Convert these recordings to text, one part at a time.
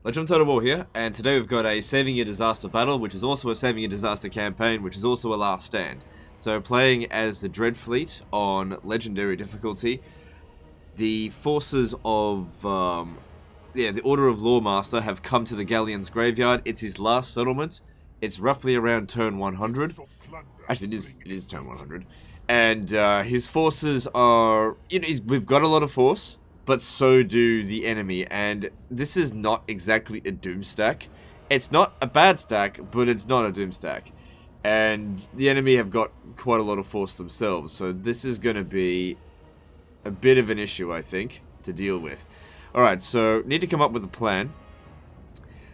Legend of Total War here, and today we've got a Saving Your Disaster battle, which is also a Saving Your Disaster campaign, which is also a Last Stand. So playing as the Dread Fleet on Legendary difficulty, the forces of, the Order of Lawmaster have come to the Galleon's graveyard. It's his last settlement. It's roughly around turn 100. Actually, it is turn 100. And his forces are, we've got a lot of force, but so do the enemy, and this is not exactly a doom stack. It's not a bad stack, but it's not a doom stack. And the enemy have got quite a lot of force themselves, so this is going to be a bit of an issue, I think, to deal with. Alright, so need to come up with a plan.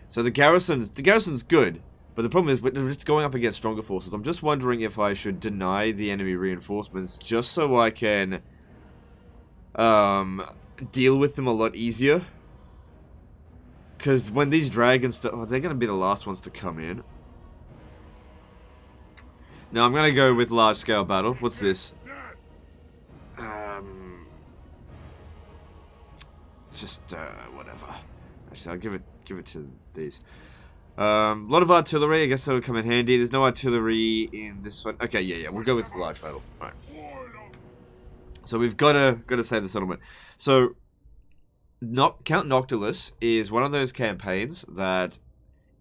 So the garrison's good, but the problem is we're just going up against stronger forces. I'm just wondering if I should deny the enemy reinforcements just so I can deal with them a lot easier. Because when these dragons they're going to be the last ones to come in. Now I'm going to go with large scale battle. What's this? Whatever. Actually, I'll give it to these. A lot of artillery. I guess that would come in handy. There's no artillery in this one. Okay, yeah. We'll go with the large battle. All right. So we've got to save the settlement. So Count Noctilus is one of those campaigns that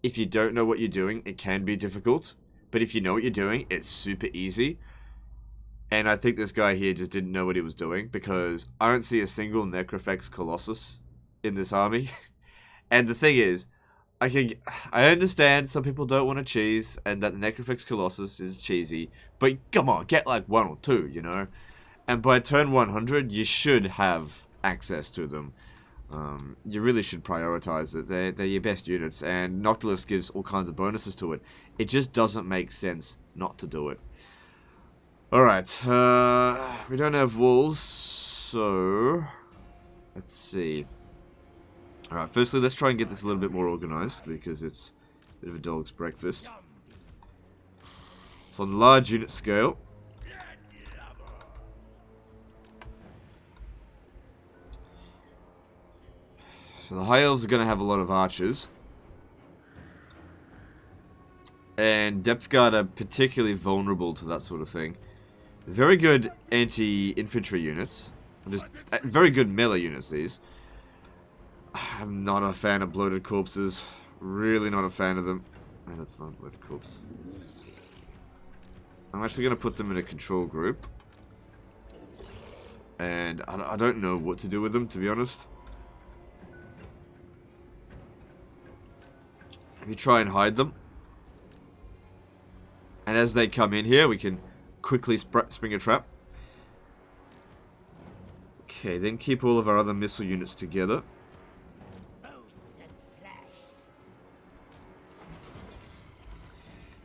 if you don't know what you're doing, it can be difficult. But if you know what you're doing, it's super easy. And I think this guy here just didn't know what he was doing, because I don't see a single Necrofex Colossus in this army. And the thing is, I understand some people don't want to cheese, and that the Necrofex Colossus is cheesy. But come on, get like one or two, you know? And by turn 100, you should have access to them. You really should prioritize it. They're your best units, and Noctilus gives all kinds of bonuses to it. It just doesn't make sense not to do it. Alright, we don't have walls, so let's see. Alright, firstly, let's try and get this a little bit more organized, because it's a bit of a dog's breakfast. So on large unit scale, so the High Elves are going to have a lot of archers. And Depth Guard are particularly vulnerable to that sort of thing. Very good anti-infantry units. Just very good melee units, these. I'm not a fan of bloated corpses. Really not a fan of them. Oh, that's not a bloated corpse. I'm actually going to put them in a control group. And I don't know what to do with them, to be honest. We try and hide them. And as they come in here, we can quickly spring a trap. Okay, then keep all of our other missile units together.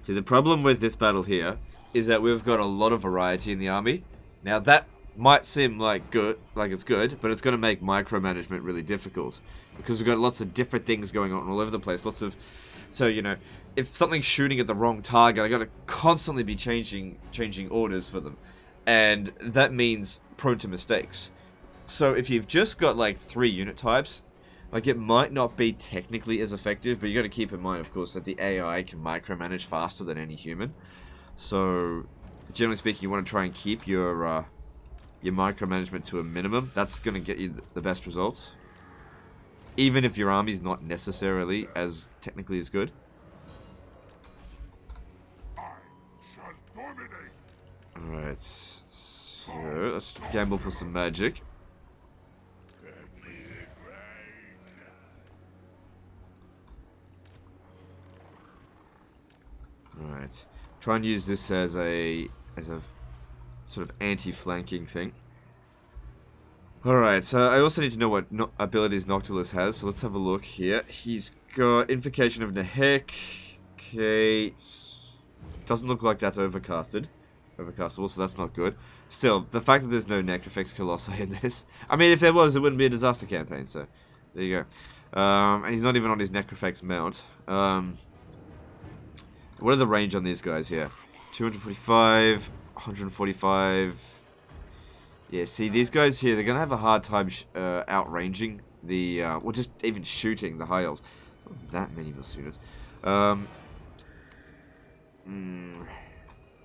See, the problem with this battle here is that we've got a lot of variety in the army. Now that might seem like it's good, but it's going to make micromanagement really difficult, because we've got lots of different things going on all over the place. So, you know, if something's shooting at the wrong target, I got to constantly be changing orders for them. And that means prone to mistakes. So if you've just got like 3 unit types, like it might not be technically as effective, but you got to keep in mind, of course, that the AI can micromanage faster than any human. So, generally speaking, you want to try and keep your micromanagement to a minimum. That's going to get you the best results. Even if your army's not necessarily as technically as good. Alright, so let's gamble for some magic. Alright, try and use this as a sort of anti-flanking thing. Alright, so I also need to know what abilities Noctilus has, so let's have a look here. He's got Invocation of Nehek. Okay, doesn't look like that's overcastable, so that's not good. Still, the fact that there's no Necrofex Colossi in this, I mean, if there was, it wouldn't be a disaster campaign, so there you go. And he's not even on his Necrofex mount. What are the range on these guys here? 245, 145. Yeah, see, these guys here, they're going to have a hard time outranging the, or just even shooting the High Elves. It's not that many missile units.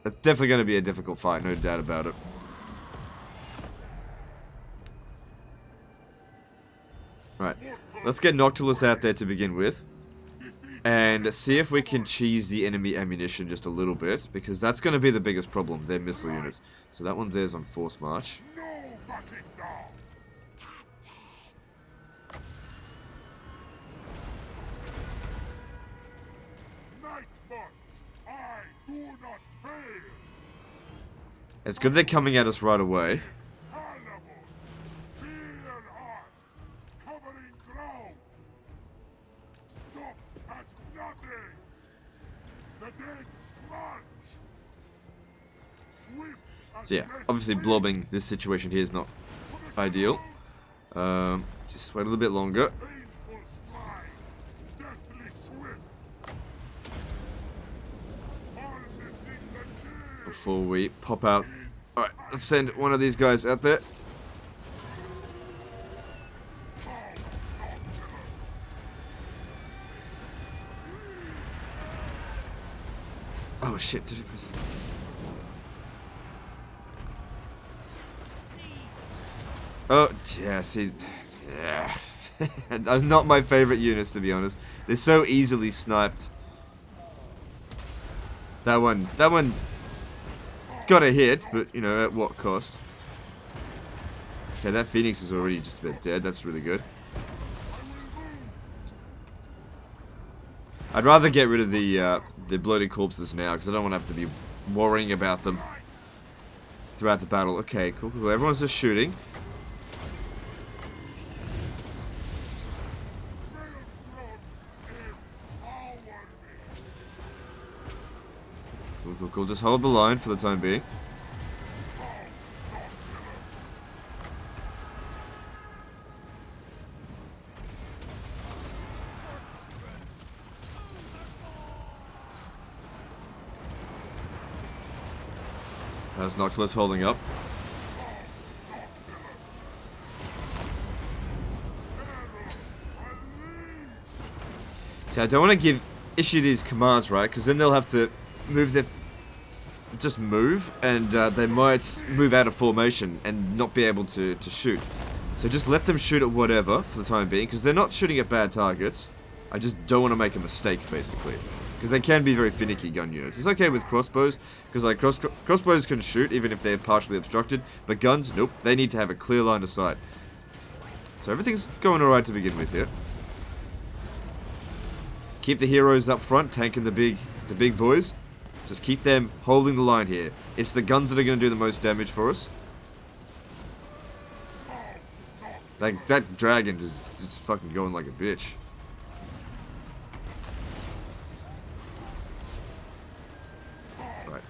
It's definitely going to be a difficult fight, no doubt about it. Right, let's get Noctilus out there to begin with. And see if we can cheese the enemy ammunition just a little bit, because that's going to be the biggest problem, their missile units. So that one there's on force march. It's good they're coming at us right away. So yeah, obviously blobbing this situation here is not ideal. Just wait a little bit longer. Before we pop out. Alright, let's send one of these guys out there. Oh shit, did it press? Oh, yeah, see, yeah. Not my favorite units, to be honest. They're so easily sniped. That one got a hit, but, you know, at what cost? Okay, that Phoenix is already just about dead. That's really good. I'd rather get rid of the bloated corpses now, because I don't want to have to be worrying about them throughout the battle. Okay, cool, cool. Everyone's just shooting. Cool, cool, cool. Just hold the line for the time being. How's Noctilus holding up? See, I don't want to issue these commands, right? Because then they'll have to move their... Just move, and they might move out of formation and not be able to shoot. So just let them shoot at whatever for the time being, because they're not shooting at bad targets. I just don't want to make a mistake, basically. Because they can be very finicky gun units. It's okay with crossbows, because like crossbows can shoot even if they're partially obstructed, but guns, nope, they need to have a clear line of sight. So everything's going alright to begin with here. Keep the heroes up front, tanking the big boys. Just keep them holding the line here. It's the guns that are going to do the most damage for us. Like, that dragon just fucking going like a bitch. Right.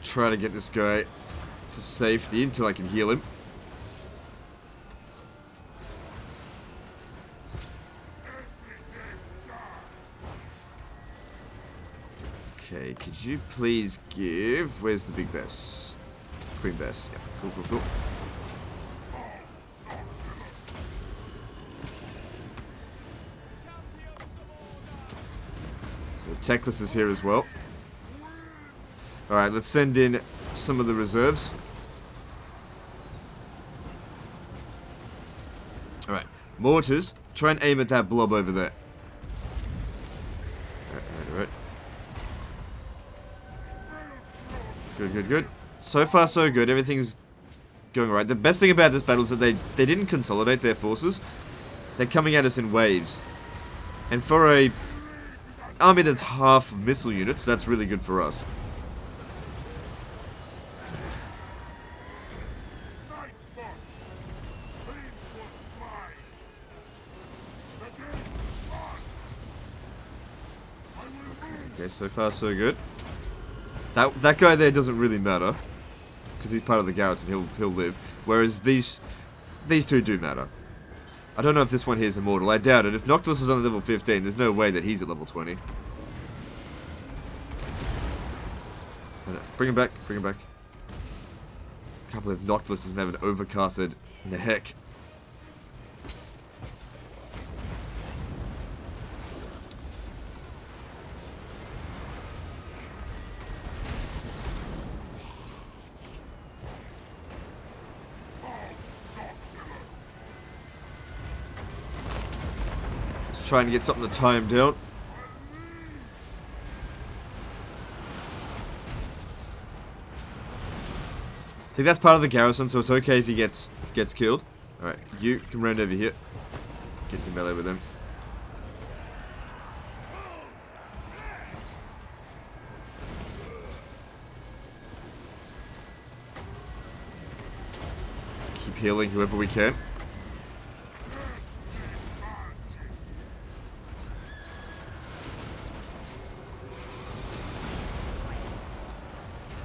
Try to get this guy to safety until I can heal him. Okay, could you please give... Where's the big Bess? Queen Bess. Yeah, cool, cool, cool. So Teclis is here as well. Alright, let's send in some of the reserves. Alright, mortars. Try and aim at that blob over there. Alright. Good, good, good. So far, so good. Everything's going alright. The best thing about this battle is that they didn't consolidate their forces. They're coming at us in waves. And for a army that's half missile units, that's really good for us. Okay, so far, so good. That guy there doesn't really matter, because he's part of the garrison. He'll live. Whereas these two do matter. I don't know if this one here is immortal. I doubt it. If Noctilus is on level 15, there's no way that he's at level 20. Bring him back. Bring him back. Can't believe Noctilus doesn't have an overcasted in the heck. Just trying to get something to tie him down. I think that's part of the garrison, so it's okay if he gets killed. Alright, you can run over here. Get to melee with him. Keep healing whoever we can.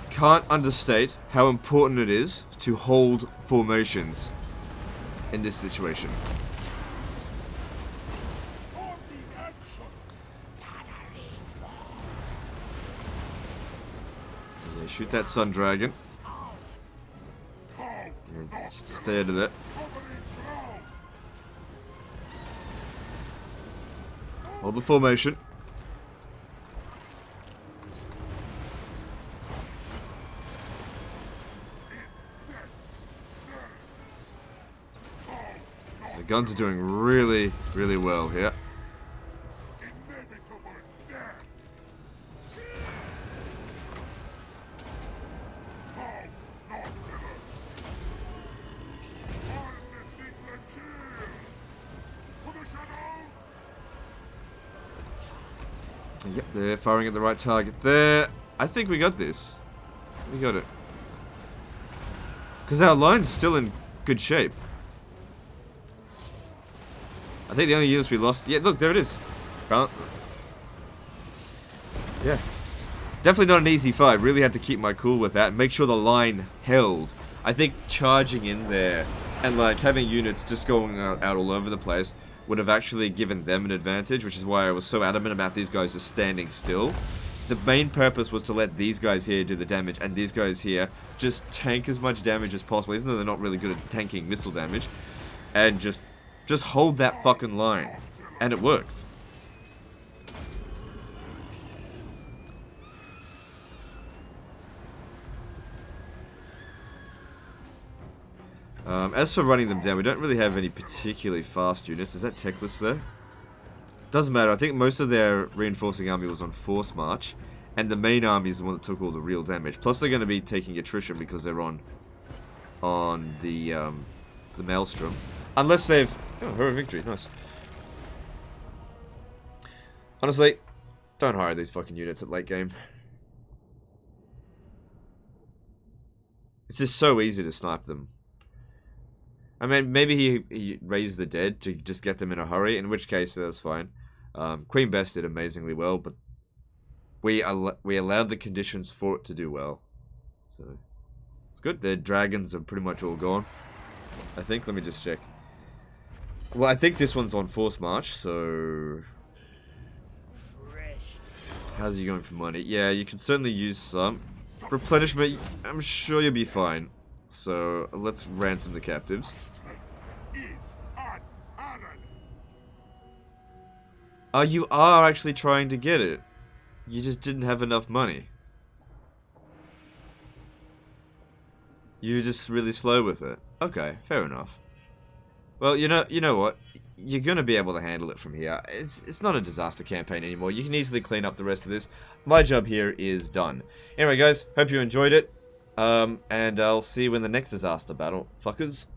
Can't understate how important it is to hold formations in this situation. Yeah, shoot that sun dragon. Yeah, stay out of that. Hold the formation. The guns are doing really, really well here. Yep, they're firing at the right target there. I think we got this. We got it. Because our line's still in good shape. I think the only units we lost... Yeah, look, there it is. Yeah. Definitely not an easy fight. Really had to keep my cool with that and make sure the line held. I think charging in there and like having units just going out all over the place would have actually given them an advantage, which is why I was so adamant about these guys just standing still. The main purpose was to let these guys here do the damage and these guys here just tank as much damage as possible, even though they're not really good at tanking missile damage, and just hold that fucking line. And it worked. As for running them down, we don't really have any particularly fast units. Is that Techless there? Doesn't matter. I think most of their reinforcing army was on force march, and the main army is the one that took all the real damage. Plus, they're going to be taking attrition because they're on the Maelstrom. Unless they've... Oh, hero victory. Nice. Honestly, don't hire these fucking units at late game. It's just so easy to snipe them. I mean, maybe he raised the dead to just get them in a hurry, in which case that's fine. Queen Bess did amazingly well, but we allowed the conditions for it to do well. So, it's good. Their dragons are pretty much all gone. I think, let me just check. Well, I think this one's on force march, so... How's he going for money? Yeah, you can certainly use some. Replenishment, I'm sure you'll be fine. So, let's ransom the captives. Oh, you are actually trying to get it. You just didn't have enough money. You're just really slow with it. Okay, fair enough. Well, you know what? You're gonna be able to handle it from here. It's not a disaster campaign anymore. You can easily clean up the rest of this. My job here is done. Anyway, guys, hope you enjoyed it. And I'll see you in the next disaster battle, fuckers.